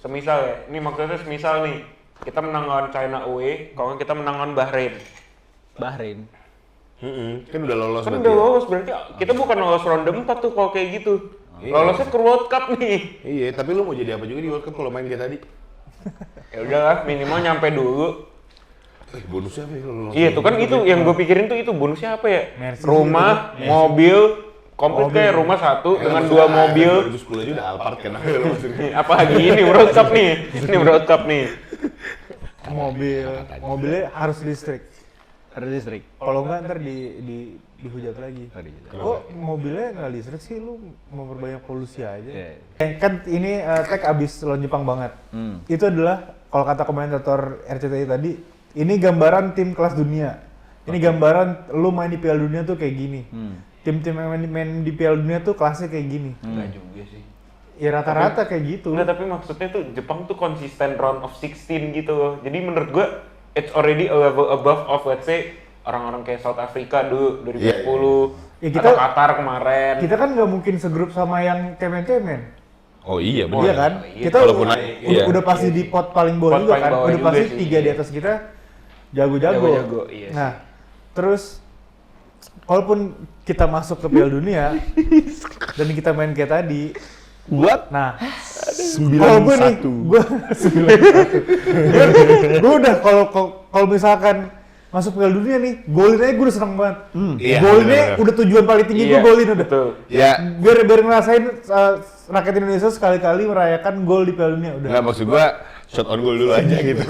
semisal ya, ini maksudnya semisal nih, kita menang lawan China away, kalau kita menang lawan Bahrain. Kan udah lolos Kan berarti. udah lolos berarti kita bukan lolos ronde 4 tuh kalau kayak gitu. Lolosnya ke World Cup nih. Iya, tapi lu mau jadi apa juga di World Cup kalau main kayak tadi? Ya udahlah, minimal nyampe dulu. Bonusnya apa ya kalau lolos? Iya tuh kan itu yang gue pikirin tuh itu bonusnya apa ya? Mercy Rumah, mobil, komplit kayak rumah satu dengan 2 mobil. 2010 aja udah Alphard kan lu maksudnya. Apalagi ini World Cup nih. Ini World Cup nih. Mobilnya harus listrik. Kalau enggak ntar dihujat lagi. Kok mobilnya nggak listrik sih, lu memperbanyak polusi aja. Kan ini tag abis lawan Jepang banget. Itu adalah kalau kata komentator RCTI tadi, ini gambaran tim kelas dunia. Ini gambaran lu main di Piala Dunia tuh kayak gini. Tim-tim yang main di Piala Dunia tuh kelasnya kayak gini. Enggak juga sih. Ya rata-rata kayak gitu. Enggak, tapi maksudnya tuh Jepang tuh konsisten round of 16 gitu loh. Jadi menurut gua it's already a level above of let's say orang-orang kayak South Africa dulu 2010 Ya, kita- atau Qatar kemarin. Kita kan nggak mungkin segrup sama yang kemen-kemen. Oh iya Iya kan? iya. Kita Walaupun udah pasti di pot paling bawah Pot juga paling kan. bawah Udah juga pasti sih. 3 di atas kita jago-jago. Jago-jago, iya sih. Nah, terus kalaupun kita masuk ke Piala Dunia dan kita main kayak tadi, nah, kalau gue nih, gue 9-1. Gue udah kalau misalkan masuk Piala Dunia nih, golin aja gue udah seneng banget. Iya, Golinnya bener-bener. udah tujuan paling tinggi gue Iya, golin udah. betul. Ya, Biar ngerasain rakyat Indonesia sekali-kali merayakan gol di Piala Dunia udah. nggak maksud gua shot on goal dulu aja gitu.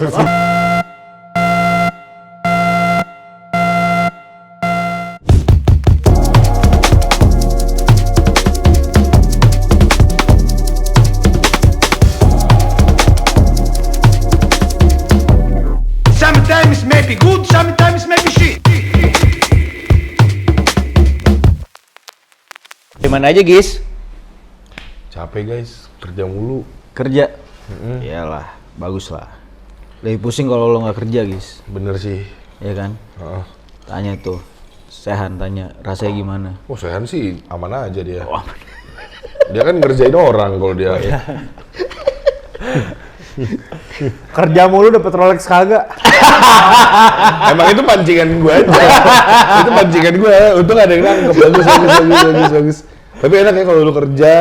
Sometimes maybe good, sometimes maybe shit. Di mana aja, Gis? Capek guys, kerja mulu. Kerja. Iyalah, bagus lah. Lebih pusing kalau lo nggak kerja, Gis. Bener sih. Ya kan? Heeh. Tanya tuh, Sehan tanya, rasanya gimana? Oh Sehan sih aman aja dia. Dia kan ngerjain orang kalau dia. Kerja mulu dapet Rolex kagak? Emang itu pancingan gua aja. Itu pancingan gua. Untung ada yang nangkep. Bagus. Tapi enak ya kalau lu kerja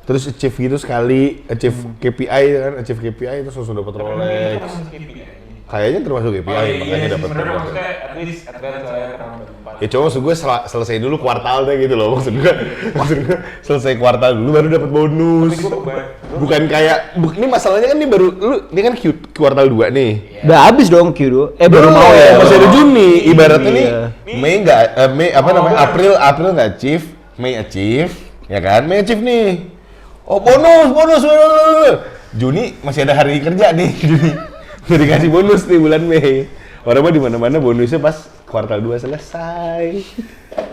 terus achieve gitu sekali, achieve KPI kan, achieve KPI itu langsung dapat Rolex. Kayaknya termasuk KPI makanya dapat Sebenarnya Rolex. maksudnya at least advance lah ya ke round 4. Ya cuma maksud gue selesai dulu kuartalnya gitu loh maksud gue selesai kuartal dulu baru dapat bonus. Bukan kayak ini masalahnya kan ini baru ini kan kuartal 2 nih. Udah habis dong Q2. Baru mau ya. Masih ada Juni. Ibaratnya nih Iya. Mei enggak Mei apa namanya April enggak achieve, Mei achieve, ya kan? Mei achieve nih. Oh bonus. Juni masih ada hari kerja nih. Juni. Udah dikasih bonus nih bulan Mei. Orang mah di mana-mana bonusnya pas kuartal 2 selesai.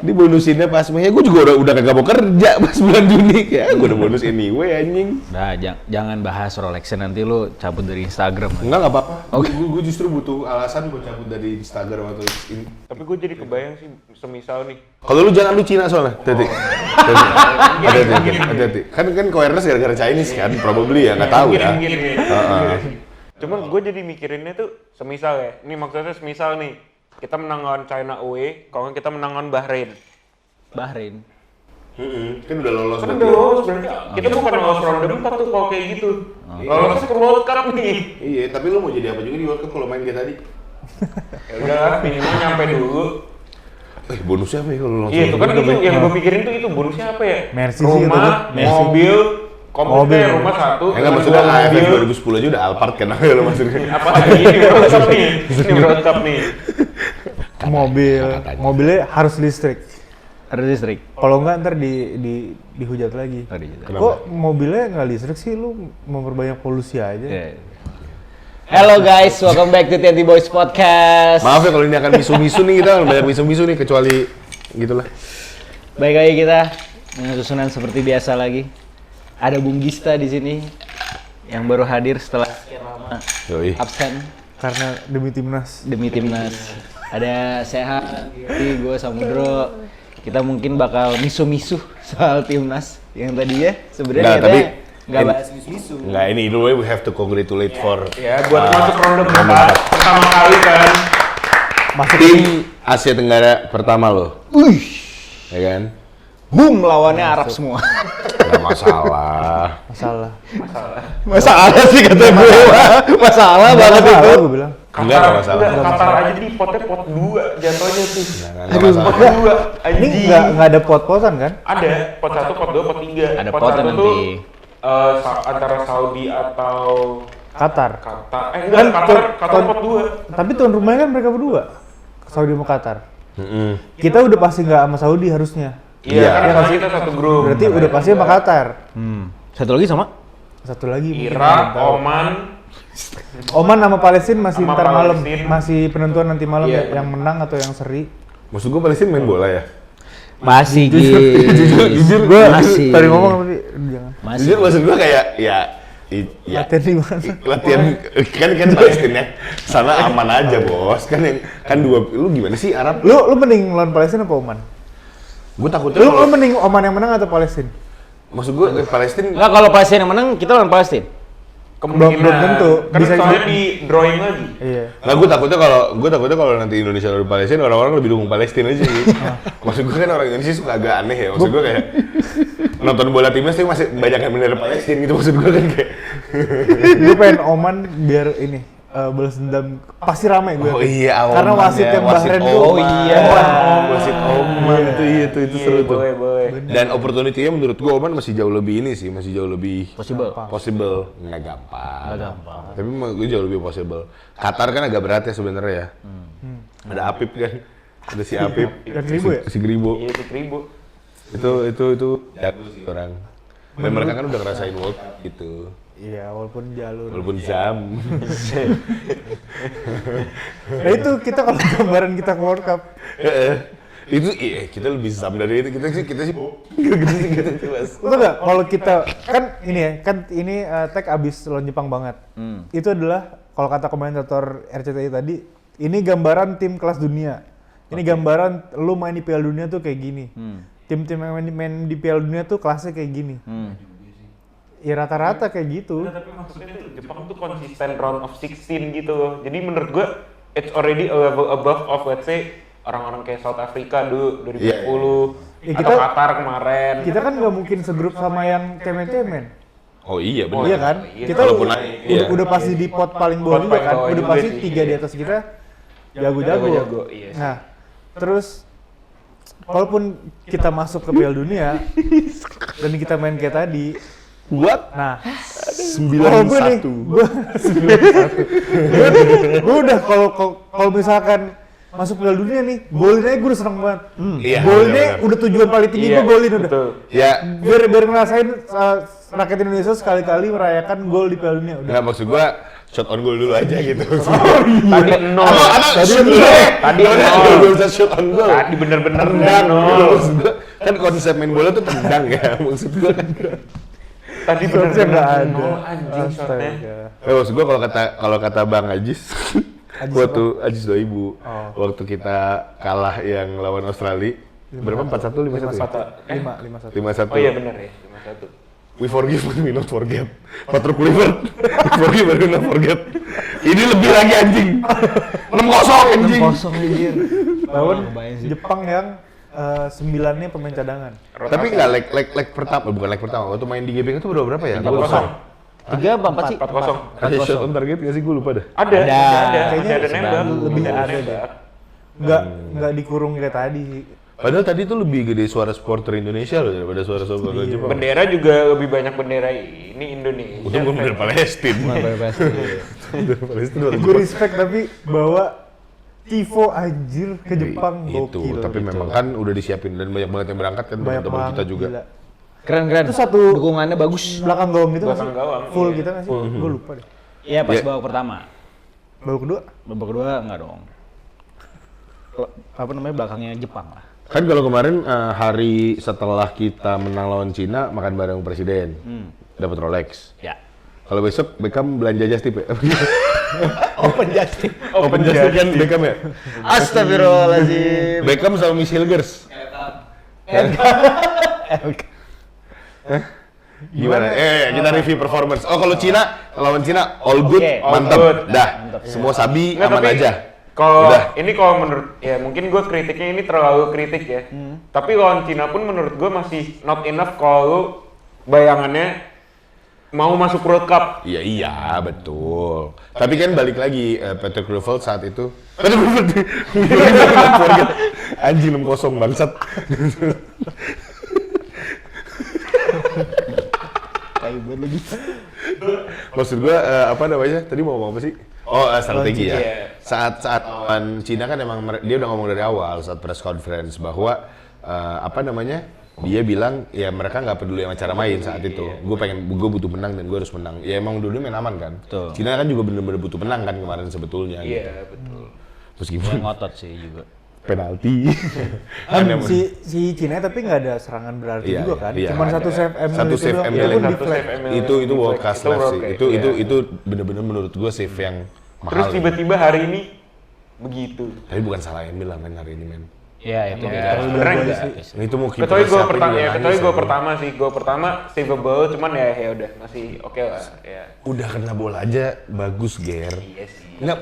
Ini bonusinnya pas Mei. Gue juga udah kagak mau kerja pas bulan Juni. Ya gue udah bonus anyway anjing. Nah, jangan bahas Rolexnya, nanti lu cabut dari Instagram. Enggak apa-apa. Gue justru butuh alasan buat cabut dari Instagram atau ini. Tapi gue jadi kebayang sih semisal nih. Kalau lu jangan lu Cina soalnya, hati-hati. Hati-hati. Kan awareness gara-gara Chinese kan, probably ya, nggak tahu ya. Gini. Cuman gue jadi mikirinnya tuh semisal ya. Ini maksudnya semisal nih, kita menang lawan China away, kalau nggak kita menang lawan Bahrain. Kan udah lolos Kan udah lolos berarti kita bukan lolos ronde 4 tuh kalau kayak gitu. Lolosnya ke World Cup nih. Iya, tapi lu mau jadi apa juga di World Cup kalau main kayak tadi? Ya udahlah, minimal nyampe dulu. Bonusnya apa ya kalau langsung? Iya, itu kan itu yang gue pikirin tuh itu bonusnya apa ya? Mercy sih Rumah, itu, Mercy. mobil, komplit kayak rumah satu. Ya nggak maksudnya AFF 2010 aja udah Alphard kan lo maksudnya. Apalagi ini World Cup nih. Ini World Cup nih. Mobilnya harus listrik. Listrik. Kalau enggak ntar dihujat lagi. Kenapa? Kok mobilnya nggak listrik sih, lu memperbanyak polusi aja. Hello guys, welcome back to TNT Boys Podcast. Maaf ya kalau ini akan misu-misu nih, kita akan banyak misu-misu nih kecuali gitulah. Baik lagi kita dengan susunan seperti biasa lagi. Ada Bung Gista di sini yang baru hadir setelah sekian lama Yoi. absen Karena demi timnas. demi timnas. Ada Sehat, gue Samudro. Kita mungkin bakal misu-misu soal timnas yang tadi ya sebenarnya Nggak, katanya Nggak bahas isu. Nggak, ini dulu we have to congratulate for Ya, buat masuk ronde pertama kali kan. tim Asia Tenggara pertama loh. Ya kan? Boom, lawannya Arab semua. Nggak masalah. Masalah sih kata gue. Masalah banget itu. Gue bilang. Enggak masalah. Qatar aja di potnya pot 2 jatuhnya tuh. Nggak masalah. Pot 2 Ini anjing. nggak ada pot-potan kan? Ada pot 1, pot 2, pot 3. Ada pot pot 1 nanti. tuh antara Saudi atau Qatar. Qatar. Enggak, Qatar pot 2. Tapi tuan rumahnya kan mereka berdua. Saudi sama Qatar. Mm-mm. Kita udah pasti nggak sama Saudi harusnya. Iya, Iya. karena kita satu grup. Berarti udah pasti sama Qatar. Satu lagi sama? Satu lagi mungkin Irak, belum tahu. Oman, sama Palestina masih Sama ntar malam, Palestina. masih penentuan nanti malam Iya. ya, yang menang atau yang seri. Maksud gue Palestina main bola ya? Masih Jujur gue masih. tadi ngomong tapi jangan. Masih. Jujur maksud gue kayak ya Latihan di mana? latihan kan Palestina ya. Sana aman aja bos. Kan yang kan dua lu gimana sih Arab? Lu mending lawan Palestina apa Oman? Gue takutnya Lu kalau mending Oman yang menang atau Palestina? maksud gue Palestina Enggak, kalau Palestina yang menang, kita lawan Palestina. kemungkinan. Belum tentu. Kan Bisa soalnya jadi. di drawing lagi. Iya. Nah, gue takutnya kalau nanti Indonesia lawan Palestina orang-orang lebih dukung Palestina aja sih. Maksud gue kan orang Indonesia suka agak aneh ya. Maksud gue kayak nonton bola timnas tapi masih banyak yang bener Palestina gitu maksud gue kan kayak. Gue pengen Oman biar ini balas dendam pasti rame gue. Oh iya, Oman Karena wasit ya, yang wasit Bahrain Oman. tuh. Oh iya. Wasit Oman itu seru tuh. Boleh. Dan opportunity-nya menurut gue Oman masih jauh lebih ini sih, masih jauh lebih Possible. nggak gampang. Tapi menurut gue jauh lebih possible. Qatar kan agak berat ya sebenarnya ya. Ada Apip kan, ada si Apip, Dan Gribo ya? si Gribo. Iya, itu 1000. Itu jago sih orang. Dan mereka kan udah ngerasain World Cup gitu. Iya, walaupun jalur. Walaupun jam. Nah itu kita kalau gambaran kita ke World Cup. Itu kita lebih zam dari itu. Kita sih gitu Mas. Betul nggak? Kalau kita kan ini tag abis lawan Jepang banget. Itu adalah kalau kata komentator RCTI tadi, ini gambaran tim kelas dunia. Ini gambaran lu main di Piala Dunia tuh kayak gini. Tim-tim yang main di Piala Dunia tuh kelasnya kayak gini. Ya rata-rata kayak gitu. Tapi maksudnya tuh Jepang tuh konsisten round of 16 gitu. Jadi menurut gua it's already a level above of let's say orang-orang kayak South Africa dulu 2010 Ya, atau kita- Qatar kemarin. Kita kan nggak mungkin segrup sama yang cemen-cemen. Oh iya benar. Iya kan? Iya. Kita Walaupun iya. udah pasti di pot paling bawah Pot juga paling kan. bawah Udah juga pasti sih. 3 di atas kita jago-jago. Jago-jago, iya sih. Nah, terus walaupun kita masuk ke Piala Dunia dan kita main kayak tadi, What? nah 91. gue udah kalau misalkan masuk Piala Dunia nih, golin aja gue udah seneng banget. Iya, Golinnya benar-benar. udah tujuan paling tinggi Iya, gue golin udah. betul. Ya, Biar ngerasain rakyat Indonesia sekali-kali merayakan gol di Piala Dunia udah. nggak maksud gua shot on goal dulu aja gitu. Tadi 0. Tadi Tadi nol. nol. Belum bisa shot on goal. Tadi bener-bener Tendang. 0. Maksud gua, kan konsep main bola tuh tendang ya. Maksud gua kan. Tadi Shotnya bener-bener nggak ada. 0 anjing shotnya. Astaga. Maksud gua kalau kata Bang Ajis, waktu Ajis 2000, waktu kita kalah yang lawan Australia, berapa? 4-1, 5-1 ya? 5-1. 5-1. Oh iya bener ya, 5-1. We forgive but we not forget. Patrick Kluivert, we forgive but we not forget. Ini lebih lagi anjing. 6-0 anjing. Kosong anjir. Lawan Bayang sih. Jepang yang 9-nya pemain cadangan. Tapi nggak leg pertama, bukan leg pertama. Waktu main di GBK itu berapa ya? 4-0. 3 apa 4 sih? 4-0. Ada shot on target nggak sih? Gue lupa dah. Ada, Ada. masih ada nembak. lebih Masih ada deh. nembak. Nggak dikurung kayak tadi. Padahal tadi tuh lebih gede suara supporter Indonesia loh daripada suara supporter Jepang. Bendera juga lebih banyak bendera ini Indonesia. Untung gue bener Palestina. Bener Palestina. Gue respect tapi bawa tifo anjir ke Jepang Itu, gokil. tapi memang kan udah disiapin dan banyak banget yang berangkat kan banyak teman-teman banget kita juga. gila. Keren. Itu satu- dukungannya bagus. Belakang gawang gitu nggak Belakang sih? gawang, Full iya. kita nggak sih? Gue lupa deh. Iya, pas Iya. babak pertama. Babak kedua? Babak kedua enggak dong. Apa namanya belakangnya Jepang lah. Kan kalau kemarin hari setelah kita menang lawan Cina makan bareng presiden, dapat Rolex. Ya. Kalau besok Beckham belanja just tip ya? Open justice. Open just tip kan Beckham ya? Astagfirullahaladzim. Beckham sama Miss Hilgers. Gimana? Kita review performance. Oh, kalau Cina, lawan Cina all good, Oke. mantap. All good. Dah, semua sabi Nggak, aman tapi aja. Kalau Udah. ini kalau menurut ya mungkin gue kritiknya ini terlalu kritik ya. Tapi lawan Cina pun menurut gue masih not enough kalau lu bayangannya mau masuk World Cup. Iya, betul. Tapi kan balik lagi Patrick Kluivert saat itu. Anjing 6-0 bangsat. Maksud gua apa namanya? Tadi mau ngomong apa sih? Oh, strategi ya. Iya. Saat lawan Cina kan emang dia udah ngomong dari awal saat press conference bahwa apa namanya? Dia bilang ya mereka nggak peduli sama cara main saat itu. Gue butuh menang dan gue harus menang. Ya emang dulu main aman kan. Betul. Cina kan juga bener-bener butuh menang kan kemarin sebetulnya. Iya, Gitu. betul. Meskipun Ngotot sih juga. penalti. si Cina tapi nggak ada serangan berarti Iya, juga kan. iya. Cuman satu save Emil Satu save doang. Emil. Itu pun Satu deflect. save Emil. Itu world class Itu lah world sih. class, iya. Itu bener-bener menurut gue save yang mahal. Terus tiba-tiba hari ini begitu. Tapi bukan salah Emil lah men hari ini men. Ya, itu Ya, beda. sebenarnya enggak. Itu mau kiper Kecuali gol siapa pertama juga ya, nangis, kecuali gol emang. pertama sih. Gol pertama savable cuman ya udah masih oke lah ya. Udah kena bola aja bagus Ger. Iya sih. Enggak,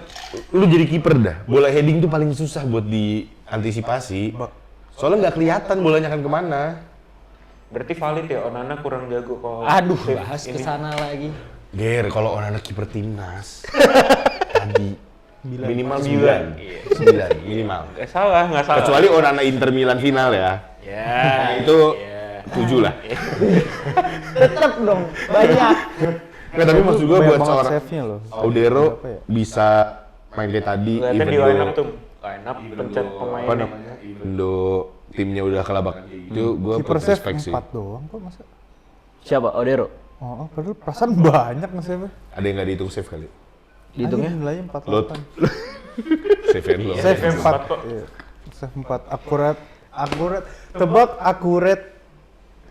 lu jadi kiper dah. Bola heading tuh paling susah buat diantisipasi. Soalnya nggak kelihatan bolanya akan kemana. Berarti valid ya Onana kurang jago kalau Aduh, save bahas ini. kesana lagi. Ger, kalau orang anak kiper timnas tadi minimal 9. 9 minimal. Nggak salah. Kecuali orang anak Inter Milan final ya. Ya. Itu ya. 7 lah. Tetep dong, banyak. Nggak, tapi maksud gue Banyak buat banget seorang save-nya loh. Audero Berapa ya? bisa main kayak tadi. Kelihatan di though- line up tuh. Line up pencet apa pemainnya. namanya? Indo timnya udah kelabakan itu gue Kiper save respect sih. 4 doang kok masa. Siapa? Odero. Oh, padahal perasaan banyak nge-save. Ada yang nggak dihitung save kali? Dihitungnya? Nilainya Lot. 48. Save lo. Save Save 4 4 kok. Iya. Save 4 akurat. Tebak akurat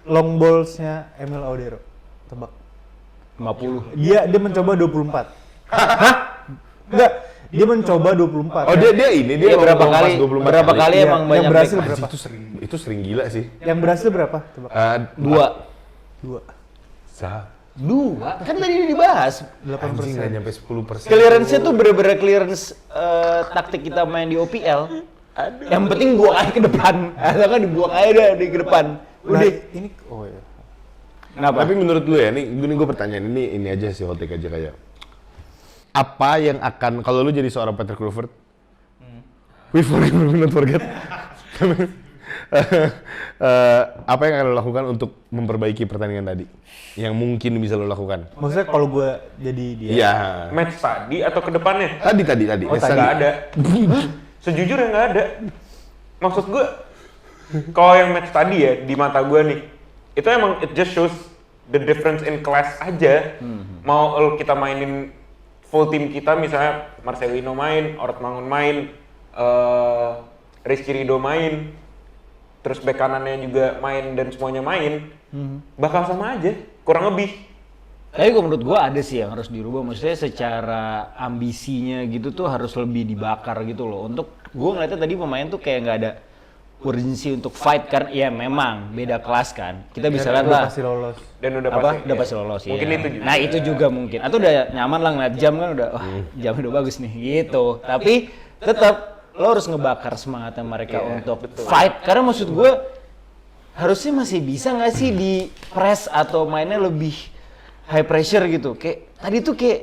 long balls-nya Emil Audero. Tebak. 50. Dia mencoba 24. Hah? Enggak, dia mencoba 24. Oh dia ini dia Iya, berapa ngomong pas kali? 24 Berapa kali Iya, emang yang banyak berhasil back? berapa? Itu sering gila sih. Yang berhasil berapa? Tebak. 2. 2. Kan tadi dibahas. 8% nggak nyampe 10%. Clearance-nya tuh bener-bener clearance taktik kita main di OPL. Yang penting buang aja ke depan. Atau kan dibuang aja dah di ke depan. Nah, Udah. ini oh ya. Kenapa? Tapi menurut lu ya, nih gue pertanyaan ini aja sih hot take aja kayak apa yang akan kalau lu jadi seorang Patrick Kluivert, we not forget. Apa yang akan lo lakukan untuk memperbaiki pertandingan tadi? Yang mungkin bisa lo lakukan? Maksudnya kalau gue jadi dia. Iya. Match tadi atau ke depannya? Tadi. Oh, nggak ada. Sejujurnya nggak ada. Maksud gue, kalau yang match tadi ya di mata gue nih, itu emang it just shows the difference in class aja. Mau kita mainin full team kita, misalnya Marcelino main, Ort Mangun main, Rizky Ridho main, terus bek kanannya juga main dan semuanya main, bakal sama aja, kurang lebih. Tapi kalau menurut gua ada sih yang harus dirubah. Maksudnya secara ambisinya gitu tuh harus lebih dibakar gitu loh. Untuk gua ngeliatnya tadi pemain tuh kayak nggak ada urgensi untuk fight kan. Ya memang beda kelas kan. Kita bisa lihat lah. Pasti lolos. Dan udah Apa? pasti. Udah pasti lolos ya. Mungkin itu juga. Nah itu juga mungkin. Atau udah nyaman lah ngeliat jam kan udah, wah jam udah bagus nih gitu. Tapi tetap lo harus ngebakar semangatnya mereka untuk fight. Karena maksud gue harusnya masih bisa nggak sih di press atau mainnya lebih high pressure gitu. Kayak tadi tuh kayak,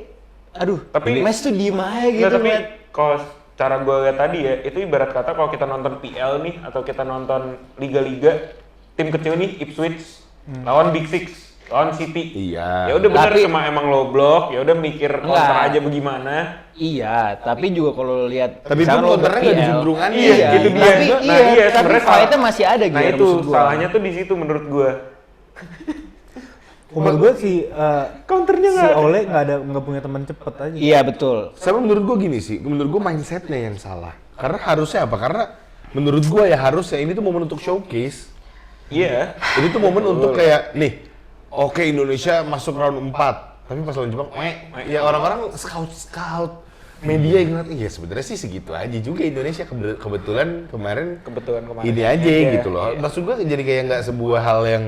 aduh, Tapi- match tuh diem aja gitu. Nggak, tapi ngeliat. kalau cara gue lihat tadi ya, itu ibarat kata kalau kita nonton PL nih atau kita nonton liga-liga, tim kecil nih Ipswich lawan Big Six, lawan City. Iya. Ya udah benar Tapi- cuma emang low block, ya udah mikir counter Enggak. aja bagaimana. Iya, tapi juga kalau lihat Tapi misalnya pun lo counternya nggak PL, dijendrungannya. Iya, gitu dia. Tapi Nah, iya, iya, tapi sebenarnya fight-nya salah. masih ada gitu. Nah itu maksud gua. salahnya tuh di situ menurut gue. Menurut gue si Counternya si nggak ada. Ole nggak punya teman cepet aja. Iya betul. Sama menurut gua gini sih, menurut gua mindsetnya yang salah. Karena harusnya apa? Karena menurut gua ya harusnya ini tuh momen untuk showcase. Iya. Ini tuh momen untuk kayak nih, oke Indonesia masuk round 4, tapi pas lawan Jepang, ya orang-orang scout media yang ngeliat, iya sebenarnya sih segitu aja juga Indonesia kebetulan kemarin Kebetulan kemarin. ini aja Iya, gitu loh. iya. Maksud gua jadi kayak nggak sebuah hal yang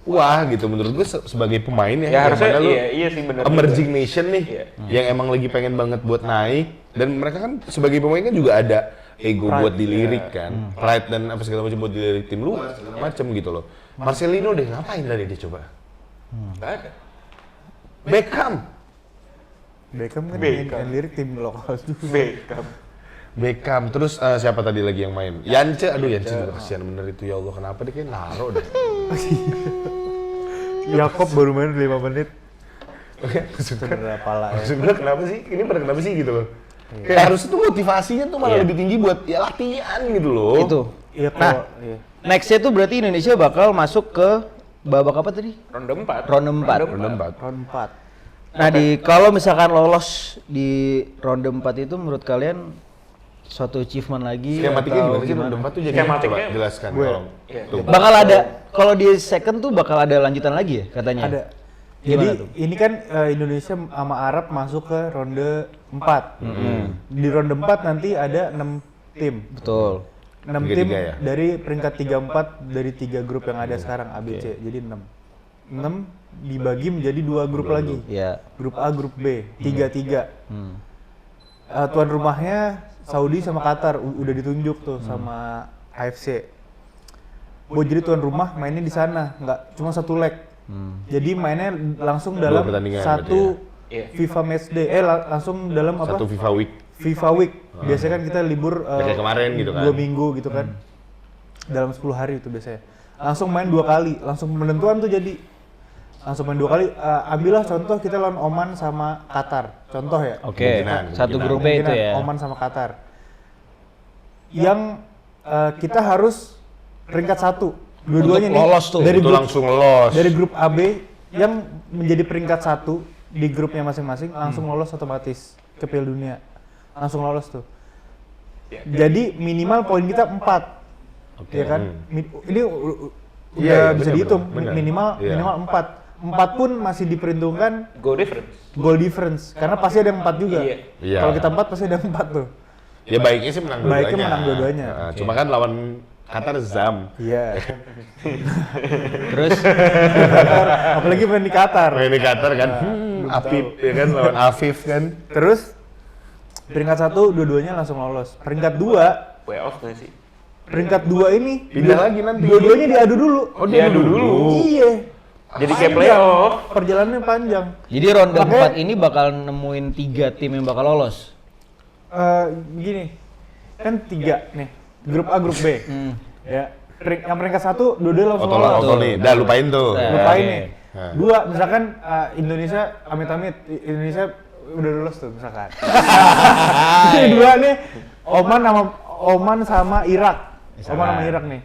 wah gitu menurut gue sebagai pemain ya. Ya yang harusnya mana lu iya sih benar. emerging nation nih Iya. yang emang lagi pengen banget buat naik dan mereka kan sebagai pemain kan juga ada ego buat dilirik kan, pride dan apa segala macam buat dilirik tim luar segala macam gitu loh. Marcelino deh ngapain tadi dia coba? Enggak ada. Beckham kan Beckham. yang lirik tim lokal juga. Beckham terus siapa tadi lagi yang main? Yance, aduh Yance juga kasihan bener itu ya Allah kenapa dia kayak naro deh. Yakob baru main 5 menit. Maksud Cedera pala ya. gue kenapa sih? Ini pada kenapa sih gitu loh? Kayak harusnya tuh motivasinya tuh malah lebih tinggi buat ya latihan gitu loh. Itu. Iya Nah, kok. Iya. Nextnya tuh berarti Indonesia bakal masuk ke babak apa tadi? Ronde 4. Ronde 4. Ronde 4. Round 4. Nah, kalau misalkan lolos di ronde 4 itu menurut kalian suatu achievement lagi Skematiknya atau gimana sih ronde 4 tuh jadi Skematiknya coba jelaskan gue- tolong. Iya. Tuh. bakal ada kalau di second tuh bakal ada lanjutan lagi ya katanya? Ada. Gimana Jadi tuh? ini kan Indonesia sama Arab masuk ke ronde 4. Di ronde 4 nanti ada 6 tim. Betul. 6 Tiga-tiga tim ya? dari peringkat 3-4 dari 3 grup yang ada sekarang ABC. Jadi 6. 6 dibagi menjadi 2 grup lagi. Ya. Grup A, grup B, 3-3. Tuan rumahnya Saudi sama Qatar udah ditunjuk tuh sama AFC. Buat jadi tuan rumah mainnya di sana, nggak cuma satu leg. Jadi mainnya langsung dalam pertandingan satu berarti ya? Iya. FIFA Matchday. Langsung dalam apa? Satu FIFA Week. FIFA Week. Biasanya kan kita libur Kayak kemarin gitu kan. 2 minggu gitu kan. Dalam 10 hari itu biasanya. Langsung main 2 kali, langsung penentuan tuh jadi. Langsung main 2 kali. Ambillah contoh kita lawan Oman sama Qatar. Contoh ya. Oke. Kemungkinan, Satu kemungkinan. grup B itu Kemungkinan ya. Oman sama Qatar. Yang kita harus peringkat 1. Dua-duanya Untuk nih lolos tuh. dari Itu grup langsung lolos. dari grup AB yang menjadi peringkat 1 di grupnya masing-masing langsung lolos otomatis ke Piala Dunia. Langsung lolos tuh. Jadi minimal poin kita 4. Oke. Ya kan? Ini udah Iya, bisa benar, dihitung benar. minimal Iya. minimal 4. 4 pun masih diperhitungkan Goal difference. goal difference karena pasti ada yang 4 juga. Iya. Iya. Kalau kita 4 pasti ada yang 4 tuh. Ya baiknya sih menang dua-duanya. Baiknya menang dua-duanya. Nah, cuma kan lawan Qatar Zam. Iya. Terus Apalagi main di Qatar. Main di Qatar kan. Afif ya kan lawan Afif kan. Terus peringkat 1 dua-duanya langsung lolos. Peringkat 2, Playoff nggak sih? peringkat 2 ini Pindah lagi nanti. dua-duanya diadu dulu. Oh, Diadu dulu. Iya. Jadi kayak playoff. Perjalanannya panjang. jadi ronde Makanya- 4 ini bakal nemuin 3 tim yang bakal lolos. Gini. Kan 3 nih. Grup A, grup B. Ya. Yang peringkat 1 dua-duanya langsung lolos. Auto nih. Dah lupain tuh. Nah. Lupain Oke. nih. Nah. 2 misalkan Indonesia amit-amit Indonesia udah lulus tuh misalkan. Ini 2 nih Oman sama Irak. Oman sama Irak nih.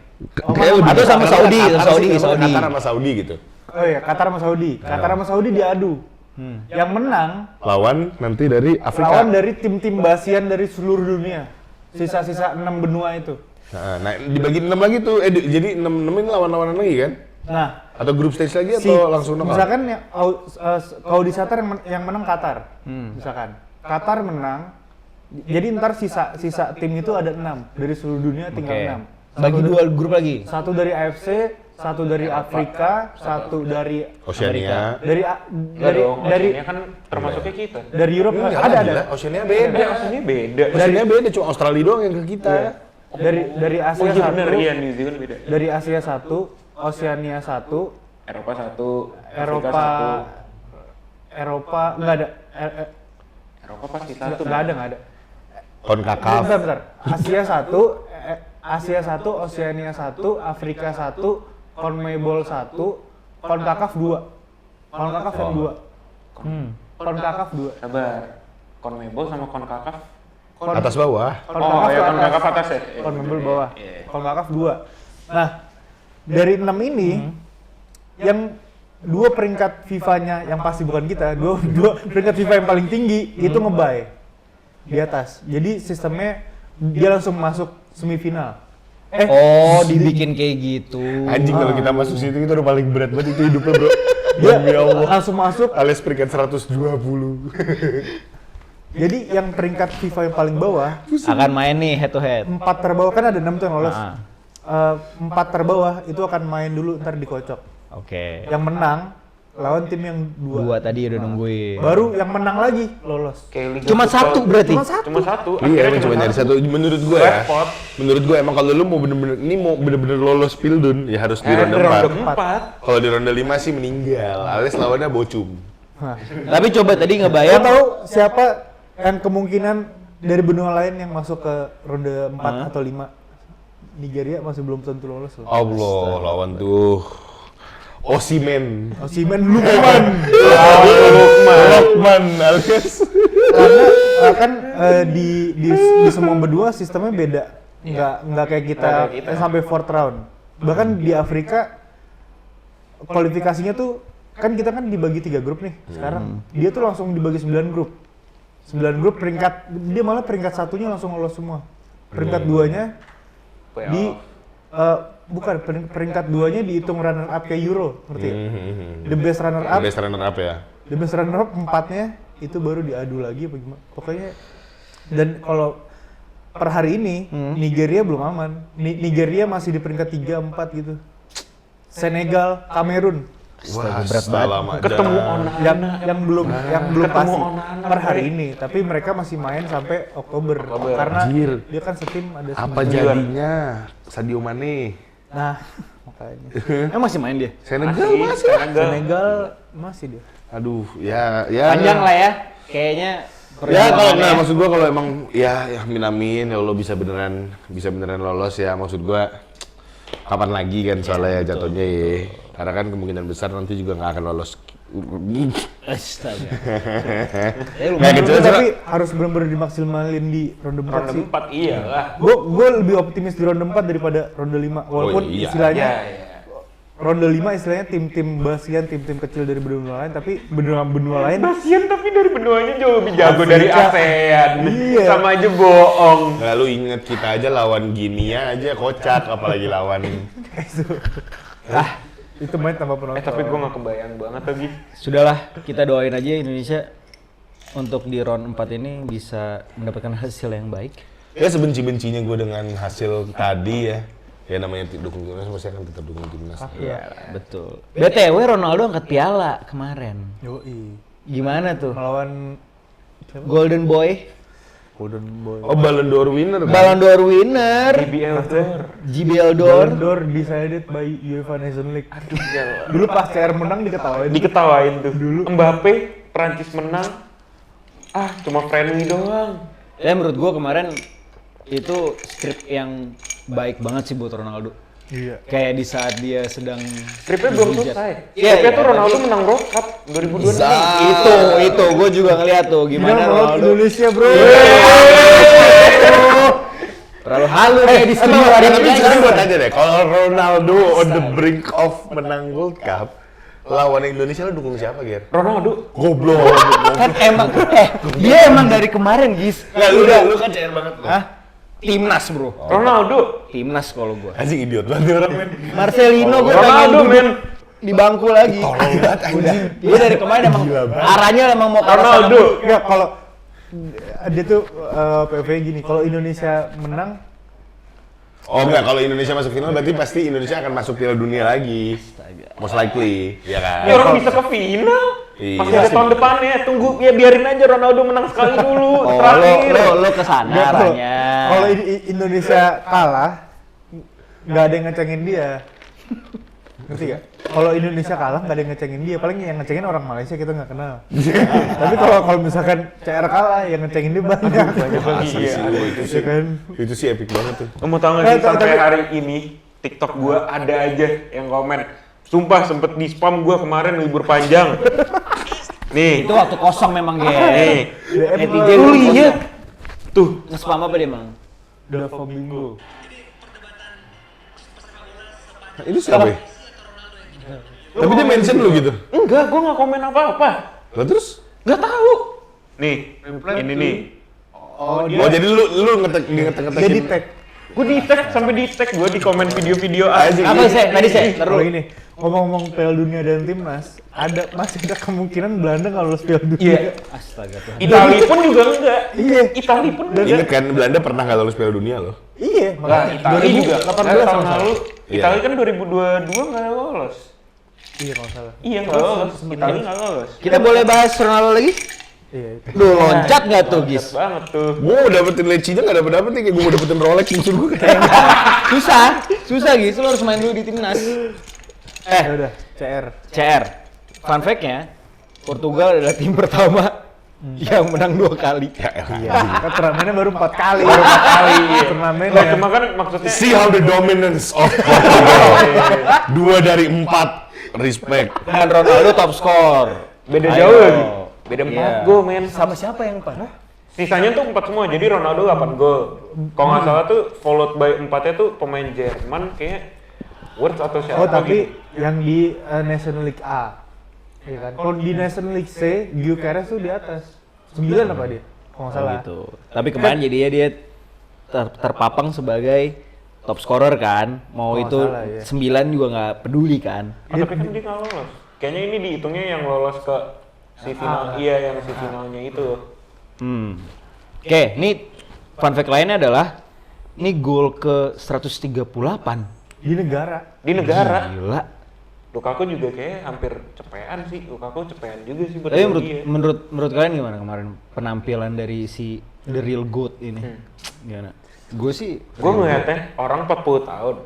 Kayak lebih- Atau sama Saudi, Qatar Saudi, sih, Saudi. Qatar sama Saudi gitu. Oh iya, Qatar sama Saudi. Qatar sama Saudi diadu. Yang menang Lawan nanti dari Afrika. lawan dari tim-tim basian dari seluruh dunia. Sisa-sisa 6 benua itu. Nah, dibagi 6 lagi tuh. Jadi 6 ini lawan-lawanan lagi kan? Nah, Atau grup stage lagi atau langsung knockout? misalkan kalau di Qatar yang menang Qatar. Misalkan Qatar menang. Jadi ntar sisa tim itu ada 6 dari seluruh dunia tinggal Oke. 6. Bagi 2 grup lagi. Satu dari AFC, satu dari Afrika, satu dari Oceania. dari Nggak dong, dari Oceania kan termasuknya kita. dari Europe Enggak, ada. gila. Oceania beda. Beda, Oceania beda. Oceania beda, cuma Australia doang yang ke kita. Dari Oh Asia iya satu, bener, iya New Zealand beda. dari Asia 1, Oceania 1, Eropa 1, Afrika Eropa 1. Eropa nggak ada Eropa pasti 1. nggak ada. Concacaf. Bentar. Asia 1, Oceania 1, Afrika 1, CONMEBOL 1, CONCACAF 2. CONCACAF yang 2. CONCACAF 2. Sabar. CONMEBOL sama CONCACAF. Atas bawah. Oh ya CONCACAF atas ya. CONMEBOL bawah. Iya. CONCACAF 2. Nah, dari 6 ini yang 2 peringkat FIFA-nya yang pasti bukan kita, 2 peringkat FIFA yang paling tinggi itu ngebay di atas. Jadi sistemnya dia langsung masuk semifinal. Oh, dibikin kayak gitu. Anjing kalau kita masuk situ kita udah paling berat banget itu hidupnya, Bro. Dia Demi Allah. langsung masuk. Alias peringkat 120. Jadi yang peringkat FIFA yang paling bawah, Akan main nih head to head. 4 terbawah kan ada 6 tuh yang lolos. Ah. 4 terbawah itu akan main dulu ntar dikocok. Oke. Yang menang lawan tim yang Dua tadi udah nungguin. baru yang menang lagi lolos. Kayak Liga Cuma Football. satu berarti. Cuma satu. Iya, Akhirnya emang cuma nyari satu. Menurut gue ya, Repot. menurut gue emang kalau lu mau bener-bener lolos Pildun, ya harus di ronde ronde 4. 4. Kalau di ronde 5 sih meninggal, alias lawannya bocum. Tapi coba tadi Lo ngebayang tahu siapa yang kemungkinan dari benua lain yang masuk ke ronde 4 atau 5? Nigeria masih belum tentu lolos loh. Allah, lawan tuh Osimhen. Osimhen Lukman. Lokman alias. Karena kan di semua berdua sistemnya beda. Nggak kayak kita sampai fourth round. Bahkan di Afrika kualifikasinya tuh kan kita kan dibagi 3 grup nih. Sekarang dia tuh langsung dibagi 9 grup. 9 grup peringkat dia malah peringkat satunya langsung lolos semua. Peringkat duanya di bukan peringkat duanya dihitung runner up kayak Euro, ngerti? The best runner up. Best runner up ya. The best runner up 4-nya itu baru diadu lagi apa gimana? Pokoknya dan kalau per hari ini Nigeria belum aman. Nigeria masih di peringkat 3 4 gitu. Senegal, Kamerun Wah, lama Ketemu Onana. yang belum Ketemu pasti Onana per hari ini, tapi mereka masih main sampai Oktober. Karena Anjir. dia kan setim ada Apa 9. jadinya Sadio Mane? Nah, makanya. masih main dia. Senegal masih. Senegal masih dia. Aduh, ya. Panjang lah ya. Kayaknya Ya kalau perjuangannya. nggak maksud gua kalau emang ya amin ya Allah bisa beneran lolos ya, maksud gua kapan lagi kan soalnya ya jatuhnya ya. Karena kan kemungkinan besar nanti juga nggak akan lolos. Astaga. Nggak kecil Tapi harus benar-benar dimaksimalin di ronde 4 Ronde sih. 4 iya lah. Gue lebih optimis di ronde 4 daripada ronde 5. Walaupun iya. istilahnya Iya. ronde 5 istilahnya tim-tim basian, tim-tim kecil dari benua lain, tapi benua lain Basian tapi dari benuanya jauh lebih jago dari Afrika. ASEAN. Iya. Sama aja bohong. Lalu inget kita aja lawan Guinea aja kocak, apalagi lawan itu main tanpa penonton. Tapi gue gak kebayang banget lagi. Sudahlah, kita doain aja Indonesia untuk di round 4 ini bisa mendapatkan hasil yang baik. ya sebenci-bencinya gue dengan hasil tadi ya. Ya namanya dukung timnas pasti akan tetap dukung timnas. Iya, betul. BTW Ronaldo angkat piala kemarin. Yoi. Gimana tuh? Melawan Golden Boy, Golden Boy. Oh, Ballon d'Or winner kan? Ballon d'Or winner, BBL tuh. JBL d'Or. Ballon d'Or decided by UEFA Nations League. Aduh, dulu pas CR menang diketawain. Diketawain tuh. Mbappe, Prancis menang. Ah, cuma friendly doang. Ya menurut gua kemarin itu skrip yang baik banget sih buat Ronaldo. Iya. Kayak di saat dia sedang Tripnya belum dihujat. selesai. Iya, Tripnya tuh iya, Ronaldo menang World Cup 2026. Itu gue juga ngeliat tuh gimana Gimana Ronaldo. Indonesia, bro? Terlalu halu kayak di studio hari Tapi ini. sekarang gue tanya deh, kalau Ronaldo on the brink of menang World Cup, lawan Indonesia lu dukung siapa, Ger? Ronaldo. Goblok. Kan emang dia emang dari kemarin Gis. Nggak, lu kan cair banget lu. Hah? Timnas bro. Ronaldo. Timnas kalau gua. Anjing idiot banget nih orang, men. Marcelino gua Ronaldo, pengen duduk men. di bangku lagi. Tolong banget anjing. Dia dari kemarin emang arahnya emang mau ke arah sana. Ronaldo. Enggak, kalau dia tuh PV gini, kalau Indonesia menang Oh enggak, kalau Indonesia masuk final berarti pasti Indonesia akan masuk Piala Dunia lagi. Most likely, ya kan? Ya orang bisa ke final. Iya. Masih ada tahun depannya. Tunggu ya biarin aja Ronaldo menang sekali dulu. Oh, Terakhir. lo kesana Nggak, arahnya. kalau Indonesia kalah, nggak ada yang ngecengin dia. Ngerti gak? Kalau Indonesia kalah nggak ada yang ngecengin dia, paling yang ngecengin orang Malaysia kita nggak kenal. Tapi kalau misalkan CR kalah, yang ngecengin dia banyak. Asli sih, itu sih, kan? itu sih epic banget tuh. Lo mau tau gak sih Eh, sampai tapi- hari ini TikTok gua ada aja yang komen. Sumpah sempet di spam gua kemarin libur panjang. Nih, Itu waktu kosong memang nih. Ger. Netizen Lu waktu lihat kosong. tuh. Nge-spam apa dia emang? Dava Bingo. Ini siapa? Ya? Tapi dia mention lu gitu. Enggak, gua nggak komen apa-apa. Lah terus? Nggak tahu. Nih, ini nih. Oh jadi lu Dia ngetek-ngetekin. di tag. Gua di tag sampai di tag gua di komen video-video aja. Apa sih? Tadi sih, Kalau terus. ini ngomong-ngomong Piala Dunia dan timnas, masih ada kemungkinan Belanda nggak lolos Piala Dunia. Iya. Astaga tuh. Itali pun juga enggak. Iya. Itali pun enggak. Ingat kan Belanda pernah nggak lolos Piala Dunia loh. Iya, Nah, makanya Itali juga. 2018 Tahun sama lalu Iya. Itali kan 2022 nggak lolos. Iya kalau salah. Iya nggak lolos. Italia nggak lolos. Kita boleh bahas Ronaldo lagi? Iya itu. Duh, loncat nggak tuh, Gis? Loncat banget tuh. Gue mau dapetin lecinya nggak dapet nih, kayak gue mau dapetin Rolex musuh gue kayak. Susah Gis, lo harus main dulu di timnas. Ya udah, CR. Fun fact-nya, Portugal adalah tim pertama yang menang 2 kali. Iya. Kan turnamennya baru 4 kali. Turnamen Lah cuma kan maksudnya See how the dominance of Portugal. 2 dari 4, respect. Dan Ronaldo top skor. beda Ayo. jauh lagi. Beda 4 Iya. gol men. Sama siapa yang parah? Sisanya tuh 4 semua. Jadi Ronaldo 8 gol. Kalau nggak salah tuh followed by 4-nya tuh pemain Jerman kayaknya Wirtz atau siapa. Oh tapi gitu. yang di National League A. Iya kan? Kalau di National League C, Gyökeres tuh di atas. 9 apa dia? Kalau nggak salah. Gitu. Tapi kemarin jadinya dia terpapang sebagai top scorer kan. Mau Oh, itu salah, iya. 9 juga nggak peduli kan. Ah, tapi kan dia nggak lolos. Kayaknya ini dihitungnya yang lolos ke si final. Iya yang si finalnya itu. Oke, ini fun fact lainnya adalah ini gol ke 138 Di negara. Di negara. gila. Lukaku juga kayak hampir cepean sih. Lukaku cepean juga sih buat Tapi dia. menurut kalian gimana kemarin penampilan dari si The Real GOAT ini? Gimana? Gue sih Gue ngeliatnya orang 40 tahun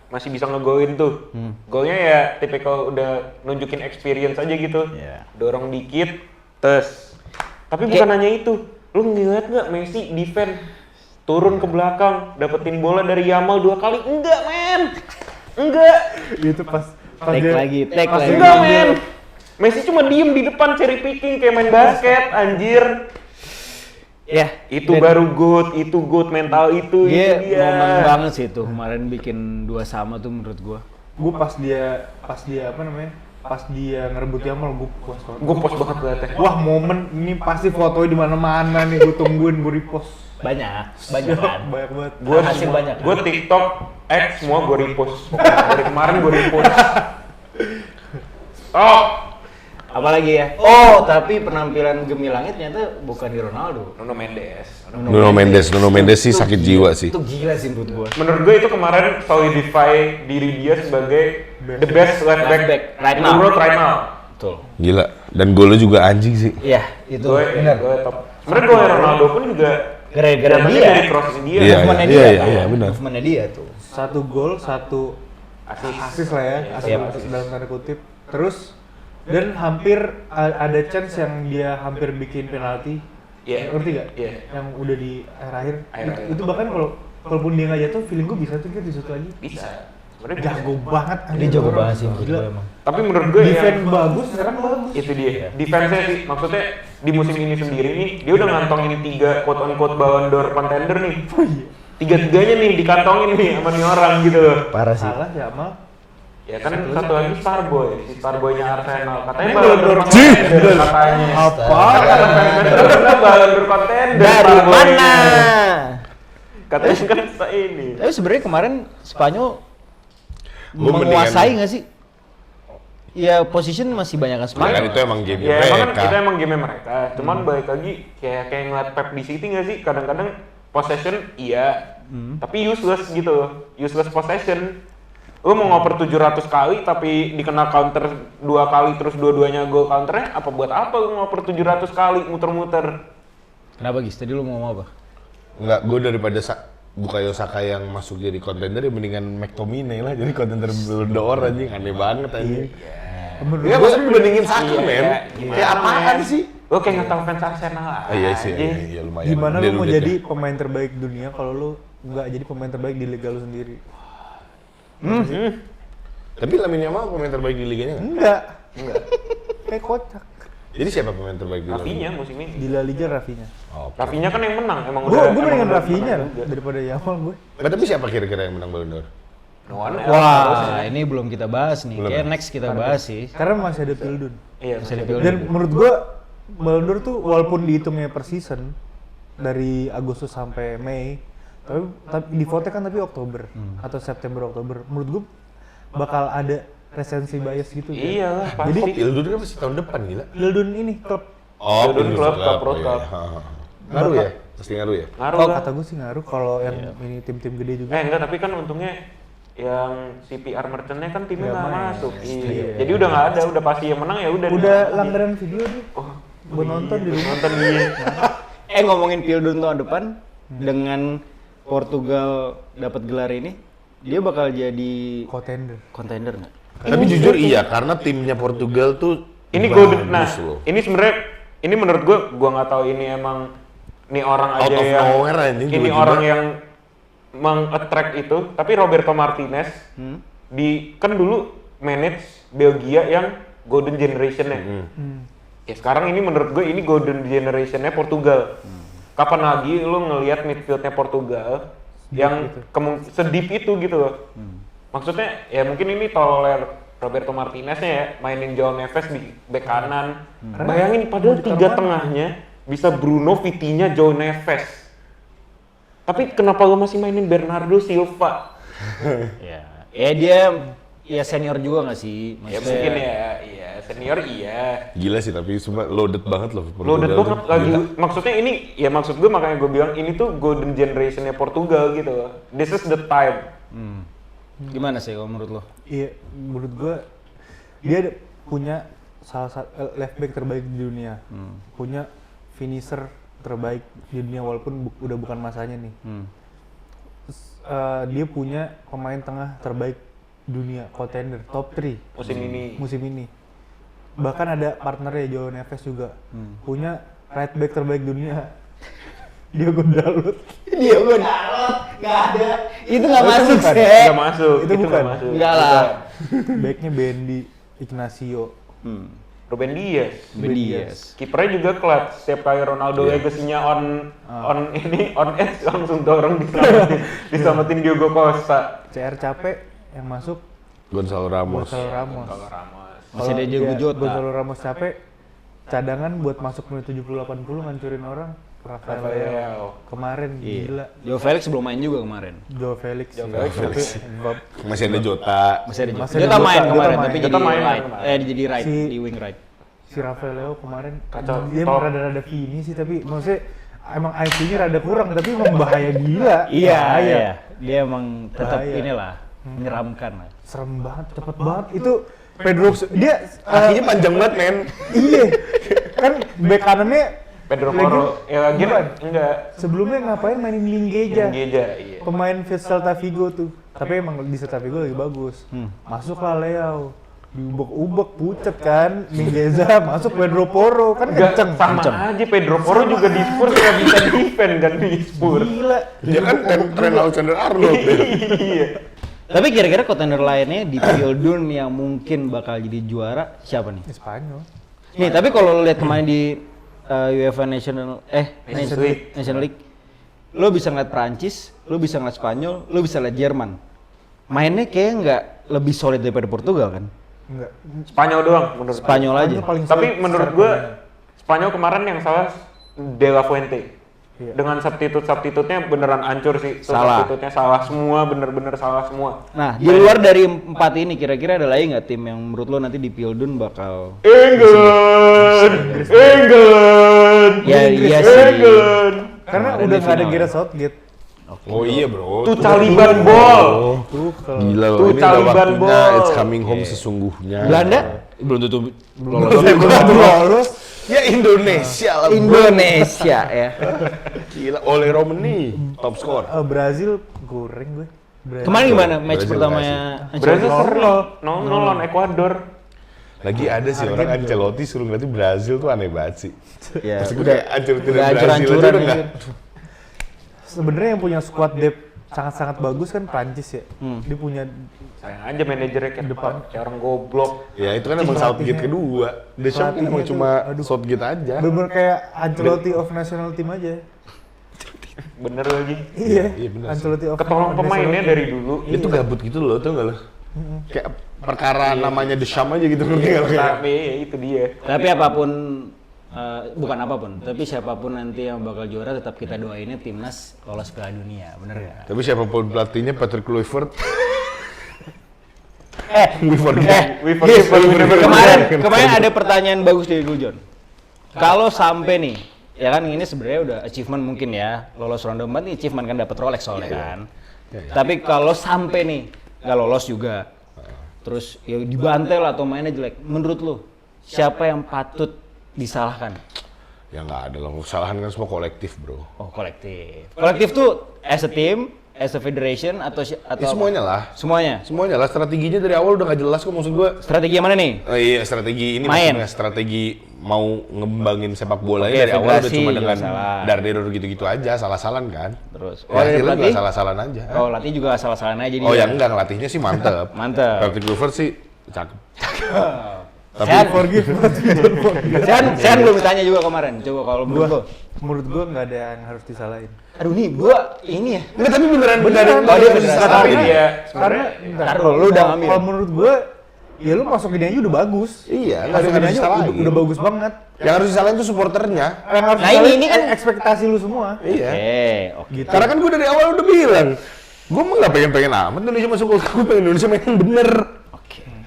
masih bisa ngegolin tuh. Golnya ya tipikal udah nunjukin experience aja gitu. Iya. Dorong dikit, tes. Tapi bukan hanya itu. Lu ngeliat nggak Messi defend turun ke belakang, dapetin bola dari Yamal 2 kali? Enggak, men. Enggak. Itu pas take dia- lagi. Enggak, men. Messi cuma diem di depan cherry picking kayak main basket, anjir. Ya, Itu baru itu good mental itu dia dia. momen banget sih itu kemarin bikin 2 sama tuh menurut gua. Gue pas dia apa namanya? Pas dia ngerebut Yamal gue puas banget. Gue post banget liatnya. Wah momen ini pasti fotonya di mana-mana nih gue tungguin gue repost. Banyak kan. Banyak banget. Gue Hasil banyak. Gue TikTok, X semua gue repost. Dari kemarin gue repost. Oh, Apalagi ya? Oh, tapi penampilan gemilangnya ternyata bukan di Ronaldo. Nuno Mendes. Nuno Mendes sih sakit jiwa sih. Itu gila sih menurut gua. Menurut gue itu kemarin solidify diri dia sebagai the best left back right in the now. world right now. Betul. Gila. Dan golnya juga anjing sih. Iya, itu Gue top. Sebenarnya gue Ronaldo pun juga gara-gara datangnya dia. dari crossing dia. Iya, Movementnya iya, dia iya, kan? iya, benar. Movementnya dia tuh. 1 gol, 1 asis lah ya, asis dalam tanda kutip. Terus dan hampir ada chance yang dia hampir bikin penalti. Iya. Ngerti gak? Iya. Yang udah di akhir-akhir. Akhir-akhir. Itu bahkan walaupun dia nggak jatuh, feeling gue bisa tuh dia di situ lagi. Bisa. Sebenarnya bisa. Jago banget. Dia anjing jago orang. banget sih menurut Gila. gua emang. Tapi menurut gue Defend yang bagus, serang bagus. itu dia. Defense-nya sih, maksudnya di musim ini sendiri nih, dia udah ngantongin 3 quote-unquote Ballon d'Or contender nih. Oh iya. 3-3-nya nih dikantongin nih sama nih orang gitu. Parah sih. Salah ya Amal. Ya kan satu lagi Starboy, si Starboy-nya Arsenal. Katanya Ini Ballon d'Or contender katanya. Apa? Katanya Ballon d'Or contender. Dari Starboy. mana? Katanya kan ini. Tapi sebenarnya kemarin Spanyol Gua menguasai nggak sih? Ya position masih banyak kan Ya kan Spanyol. itu emang game Ya emang kan mereka. itu emang game mereka. Cuman balik lagi kayak ngeliat Pep di City nggak sih? Kadang-kadang possession iya, tapi useless gitu. Useless possession. Lu mau ngoper 700 kali tapi dikena counter 2 kali terus dua-duanya gol counternya, apa buat apa lu ngoper 700 kali muter-muter? Kenapa Gis? Tadi lu mau ngomong apa? Enggak, gue daripada Bukayo Saka yang masuk jadi kontender ya mendingan McTominay lah jadi kontender Ballon d'Or anjing, aneh banget anjing. Menurut Ya gue maksudnya dibandingin Saka men. gimana, Kayak apaan men? sih? Lu kayak nggak tahu fans Arsenal Ah, iya sih, aja. iya lumayan. gimana Dia lu mau liat jadi ya. pemain terbaik dunia kalau lu nggak jadi pemain terbaik di liga lu sendiri? Tapi Lamine Yamal pemain terbaik di liganya nggak? Enggak. Kayak kocak. Jadi siapa pemain terbaik di La Liga? Rafinya musim ini. Di La Liga Rafinya. Oh, Rafinya kan yang menang, emang Gue emang mendingan udah Rafinya menang lah juga. daripada Yamal gue. Nggak, tapi siapa kira-kira yang menang Ballon d'Or? No one else. Wah, ini belum kita bahas nih. Belum. Kayak next kita bahas sih. Karena masih ada Pildun. Iya, Bisa masih dipilih. Dan menurut gue Ballon d'Or tuh walaupun dihitungnya per season dari Agustus sampai Mei, tapi di vote kan tapi Oktober atau September Oktober. Menurut gue bakal ada resensi bias gitu. kan. Iyalah, pasti. Jadi Pildun kan masih tahun depan gila. Pildun ini klub. Oh, Pildun Club, Cup, World iya, Cup. iya. Ngaruh ya? Pasti ngaruh ya? ngaruh Oh lah. kata gue sih ngaruh kalau yang ini tim-tim gede juga. Enggak, tapi kan untungnya yang CPR merchant-nya kan timnya Nggak nggak main. masuk. Iya. Iya. Jadi udah nggak ada, udah pasti yang menang ya udah. Udah langganan video nih. Oh, Buat nonton di rumah. nonton iya. Ngomongin Pildun tahun depan dengan Portugal dapat gelar ini, dia bakal jadi Contender. kontender nggak? Tapi jujur iya, karena timnya Portugal tuh Ini bagus golden. Nah, loh. ini sebenarnya ini menurut gua nggak tahu ini emang nih orang Out aja of yang nowhere ini ini tiba-tiba. orang yang meng-attract itu, tapi Roberto Martinez kan dulu manage Belgia yang golden generation-nya. Ya sekarang ini menurut gue ini golden generation-nya Portugal. Kapan lagi lu ngelihat midfield-nya Portugal yang sedip itu gitu loh. Maksudnya ya mungkin ini toler Roberto Martinez-nya ya, mainin João Neves di bek kanan. Bayangin padahal tiga tengahnya bisa Bruno, Vitinha, João Neves. Tapi kenapa lu masih mainin Bernardo Silva? Ya dia ya senior juga nggak sih? Ya mungkin ya, iya senior iya. Gila sih, tapi cuma loaded banget loh Portugal. Loaded banget tuh. lagi. Gila. Maksudnya ini, ya maksud gue makanya gue bilang ini tuh golden generation-nya Portugal gitu loh. This is the time. Gimana sih kalau menurut lo? Iya, menurut gua dia punya salah satu left back terbaik di dunia. Punya finisher terbaik di dunia walaupun udah bukan masanya nih. Terus, dia punya pemain tengah terbaik dunia, contender top 3 musim ini. Bahkan ada partnernya João Neves juga. Punya right back terbaik dunia. Diogo Dalot. Diogo Dalot nggak ada. Itu nggak masuk bukan. sih. Nggak masuk. Itu bukan. nggak masuk. Nggak lah. Backnya Bendy, Ignacio. Ruben Dias. Dias. Kipernya juga clutch. Setiap kali Ronaldo legasinya on edge langsung dorong diselamatin Diogo Costa. CR capek yang masuk Gonzalo Ramos. Gonzalo Ramos. Masih ada Diogo Jota. Gonzalo Ramos capek, cadangan buat masuk menit 70-80 ngancurin orang. Rafael kemarin gila. Joe Felix belum main juga kemarin. Joe Felix. Masih ada Jota. Masih ada Masih ada Jota main Jota kemarin, main. tapi Jota jadi main right. kemarin. Jadi right Si- di wing right. Si Rafael Leo kemarin Kacau. dia Top. rada-rada Vini sih tapi maksudnya emang IQ-nya rada kurang tapi emang bahaya gila. Iya, Bahaya. iya. Dia emang tetap Bahaya. inilah menyeramkan lah. Serem banget, cepet banget itu Pedro dia Kakinya panjang banget, men. iya kan bek kanannya Pedro lagi- Porro. Ya lagi bukan. enggak. Sebelumnya ngapain mainin Linggeja? Geja, iya. Pemain Celta Vigo tuh. Tapi emang di Celta Vigo lagi bagus. Masuklah Leao. Diubek-ubek pucet kan. Minggeza masuk Pedro Porro kan Enggak, kenceng. sama aja Pedro Porro juga di Spurs nggak bisa defend kan di Spurs. Gila. Dia kan tren Alexander Arnold. Iya. Tapi kira-kira contender lainnya di Pildun yang mungkin bakal jadi juara siapa nih? Spanyol. Nih, tapi kalau lo lihat kemarin di UEFA National League, lo bisa ngeliat Prancis, lo bisa ngeliat Spanyol, lo bisa lihat Jerman. Mainnya kayak nggak lebih solid daripada Portugal kan? Enggak. Spanyol doang menurut gue. Spanyol aja. Paling Tapi solid menurut secara gue permainan. Spanyol kemarin yang salah De La Fuente. Iya. Dengan substitute-substitutenya beneran hancur sih. Salah. Substitutenya salah semua, bener-bener salah semua. Nah, di luar dari 4 ini kira-kira ada lagi nggak tim yang menurut lo nanti di Pildun bakal England. Ya iya sih. England. Karena Kemarin udah di nggak ada final. Gareth Southgate. Oh iya, bro. Tuh Taliban ball. Tuh kalau Gila loh, Tuh ini udah Taliban waktunya ball. It's Coming Home sesungguhnya. Belanda belum tentu lolos. Ya Indonesia lah. bro. Indonesia ya. Gila, Ole Romani top score. Brazil goreng gue. Brazil. Kemarin gimana match Brazil, pertamanya Brazil Ancelotti? seri 0-0 lawan Ekuador. Lagi ada sih orang Ancelotti suruh ngeliatin Brazil tuh aneh banget sih. Ya, Maksud gue udah kayak hancur-hancuran udah Brazil aja hancur-hancuran udah gitu. nggak. Sebenarnya yang punya squad depth sangat-sangat bagus kan Prancis ya. Dia punya Sayang aja manajernya kayak depan kayak orang goblok. Ya itu kan emang Southgate kedua. Deschamps kan emang Pelatihnya cuma tuh, aduh. Southgate aja. bener-bener kayak Ancelotti of national team aja. Bener lagi. Iya, iya bener sih. Ancelotti of Ketolong pemainnya national dari dulu. Dia tuh gabut gitu loh, tau gak lo? Kayak perkara namanya Deschamps aja gitu. ngerti nggak lo? Tapi itu dia. Tapi apapun bukan apapun, tapi siapapun nanti yang bakal juara tetap kita doainnya timnas lolos Piala Dunia, bener nggak? Tapi siapapun pelatihnya Patrick Kluivert. We forgive but we never Kemarin ada pertanyaan bagus dari Gujon. Kalau sampai nih, ya kan ini sebenarnya udah achievement mungkin ya, lolos ronde 4 nih achievement kan dapat Rolex soalnya kan. Tapi kalau sampai nih nggak lolos juga. Terus ya dibantai lah atau mainnya jelek. Menurut lu siapa yang patut disalahkan? Ya nggak ada lah, kesalahan kan semua kolektif bro. Oh kolektif. Kolektif tuh as a team, as a federation atau Ya, apa? semuanya lah. Semuanya. Semuanya lah, strateginya dari awal udah nggak jelas kok maksud gue. Strategi yang mana nih? Oh iya, strategi ini Main. maksudnya strategi mau ngembangin sepak bola Oke, dari awal udah federasi cuma juga dengan salah. darder gitu-gitu aja, salah-salan kan. Terus. Ya, dari akhirnya pelatih? juga salah-salan aja. Oh latih juga salah-salahan aja jadi. Oh ya enggak, ngelatihnya sih mantep. Mantep. Patrick Kluivert sih cakep. Tapi Sean belum ditanya juga kemarin. Coba kalau Menurut gua nggak ada yang harus disalahin. Aduh nih gua ini ya. enggak, tapi beneran Oh, dia beneran. Tapi dia Karena Ntar lu udah ngambil. Kalau menurut gua, ya lu masukin aja udah bagus. Iya, nggak ada Masukin yang aja disalahin. udah bagus banget. Yang harus disalahin tuh supporternya. Yang harus Nah, disalahin ini kan- ekspektasi lu semua. Iya. Oke. Gitu. Karena kan gue dari awal udah bilang, gue mah nggak pengen amat Indonesia masuk World Cup, gue pengen Indonesia main yang bener.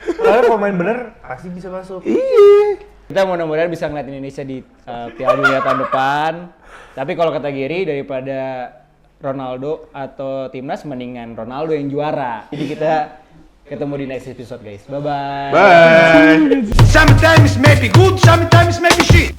Karena kalau main bener pasti bisa masuk. Iya. Kita mudah-mudahan bisa ngeliat Indonesia di Piala Dunia tahun depan. Tapi kalau kata Giri daripada Ronaldo atau timnas mendingan Ronaldo yang juara. Jadi kita ketemu di next episode guys. Bye bye. bye. Sometimes maybe good, sometimes maybe shit.